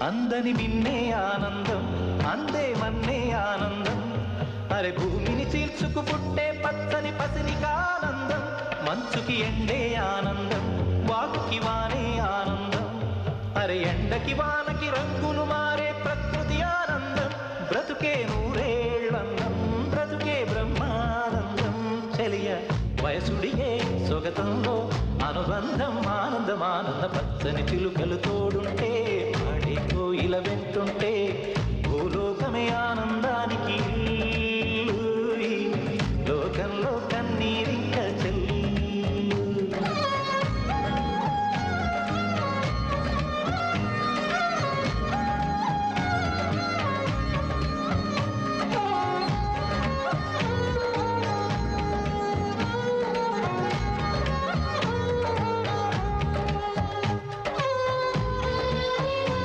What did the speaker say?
అందని మిన్నే ఆనందం అందే మన్నే ఆనందం అరే భూమిని చీల్చుకు పుట్టే పచ్చని పసిలికానందం మంచుకి ఎండే ఆనందం వాగుకి వానే ఆనందం అరే ఎండకి వానకి రంగులు మారే ప్రకృతి ఆనందం బ్రతుకే నూరేళ్ళందం బ్రతుకే బ్రహ్మానందం చెలియ వయసుడిగే సొగతంలో అనుబంధం ఆనందం ఆనంద పచ్చని చిలుకలు తోడుంటే